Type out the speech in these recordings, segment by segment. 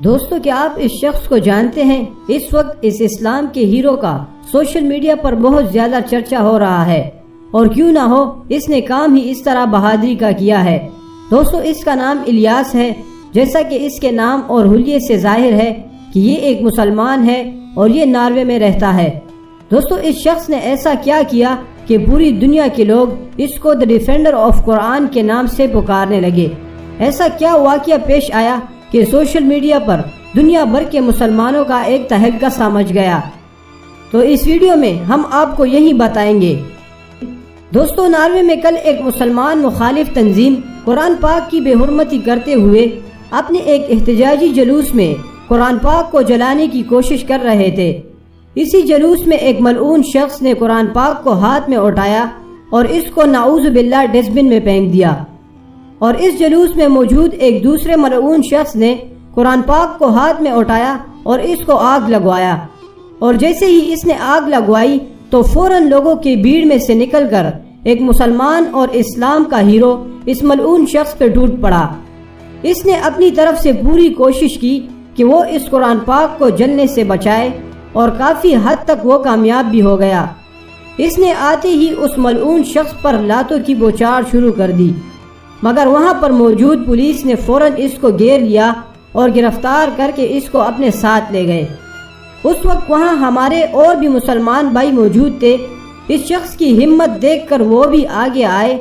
دوستو کیا آپ اس شخص کو جانتے ہیں؟ اس وقت اس اسلام کے ہیرو کا سوشل میڈیا پر بہت زیادہ چرچا ہو رہا ہے، اور کیوں نہ ہو، اس نے کام ہی اس طرح بہادری کا کیا ہے۔ دوستو اس کا نام الیاس ہے، جیسا کہ اس کے نام اور حلیے سے ظاہر ہے کہ یہ ایک مسلمان ہے اور یہ ناروے میں رہتا ہے۔ دوستو اس شخص نے ایسا کیا کیا کہ پوری دنیا کے لوگ اس کو دی ڈیفینڈر آف قرآن کے نام سے پکارنے لگے۔ ایسا کیا واقعہ پیش آیا کہ سوشل میڈیا پر دنیا بھر کے مسلمانوں کا ایک تہلکہ سا مچ گیا؟ تو اس ویڈیو میں ہم آپ کو یہی بتائیں گے۔ دوستو ناروے میں کل ایک مسلمان مخالف تنظیم قرآن پاک کی بے حرمتی کرتے ہوئے اپنے ایک احتجاجی جلوس میں قرآن پاک کو جلانے کی کوشش کر رہے تھے۔ اسی جلوس میں ایک ملعون شخص نے قرآن پاک کو ہاتھ میں اٹھایا اور اس کو نعوذ باللہ ڈسٹ بن میں پھینک دیا، اور اس جلوس میں موجود ایک دوسرے ملعون شخص نے قرآن پاک کو ہاتھ میں اٹھایا اور اس کو آگ لگوایا، اور جیسے ہی اس نے آگ لگوائی تو فوراً لوگوں کی بھیڑ میں سے نکل کر ایک مسلمان اور اسلام کا ہیرو اس ملعون شخص پہ ٹوٹ پڑا۔ اس نے اپنی طرف سے پوری کوشش کی کہ وہ اس قرآن پاک کو جلنے سے بچائے، اور کافی حد تک وہ کامیاب بھی ہو گیا۔ اس نے آتے ہی اس ملعون شخص پر لاتوں کی بوچھار شروع کر دی، مگر وہاں پر موجود پولیس نے فوراً اس کو گھیر لیا اور گرفتار کر کے اس کو اپنے ساتھ لے گئے۔ اس وقت وہاں ہمارے اور بھی مسلمان بھائی موجود تھے۔ اس شخص کی ہمت دیکھ کر وہ بھی آگے آئے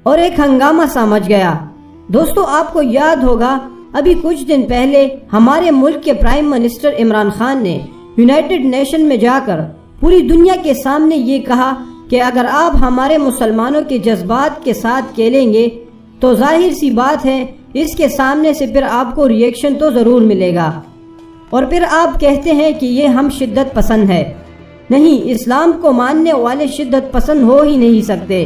اور ایک ہنگامہ سا مچ گیا۔ دوستو آپ کو یاد ہوگا ابھی کچھ دن پہلے ہمارے ملک کے پرائم منسٹر عمران خان نے یونائٹڈ نیشن میں جا کر پوری دنیا کے سامنے یہ کہا کہ اگر آپ ہمارے مسلمانوں کے جذبات کے ساتھ کھیلیں گے تو ظاہر سی بات ہے اس کے سامنے سے پھر آپ کو ریئیکشن تو ضرور ملے گا، اور پھر آپ کہتے ہیں کہ یہ ہم شدت پسند ہے۔ نہیں، اسلام کو ماننے والے شدت پسند ہو ہی نہیں سکتے۔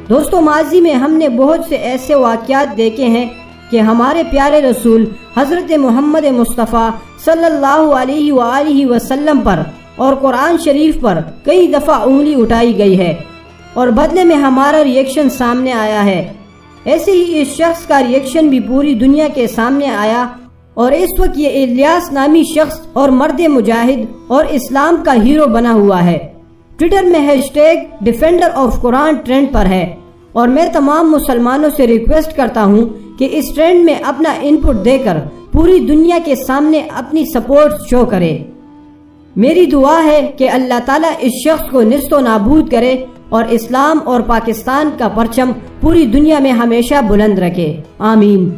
دوستو ماضی میں ہم نے بہت سے ایسے واقعات دیکھے ہیں کہ ہمارے پیارے رسول حضرت محمد مصطفیٰ صلی اللہ علیہ وآلہ وسلم پر اور قرآن شریف پر کئی دفعہ انگلی اٹھائی گئی ہے، اور بدلے میں ہمارا ریئیکشن سامنے آیا ہے۔ ایسے ہی اس شخص کا ریئیکشن بھی پوری دنیا کے سامنے آیا، اور اس وقت یہ الیاس نامی شخص اور مرد مجاہد اور اسلام کا ہیرو بنا ہوا ہے۔ ٹویٹر میں hashtag defender of Quran trend پر ہے، اور میں تمام مسلمانوں سے ریکویسٹ کرتا ہوں کہ اس ٹرینڈ میں اپنا ان پٹ دے کر پوری دنیا کے سامنے اپنی سپورٹ شو کرے۔ میری دعا ہے کہ اللہ تعالیٰ اس شخص کو نیست و نابود کرے اور اسلام اور پاکستان کا پرچم پوری دنیا میں ہمیشہ بلند رکھے۔ آمین۔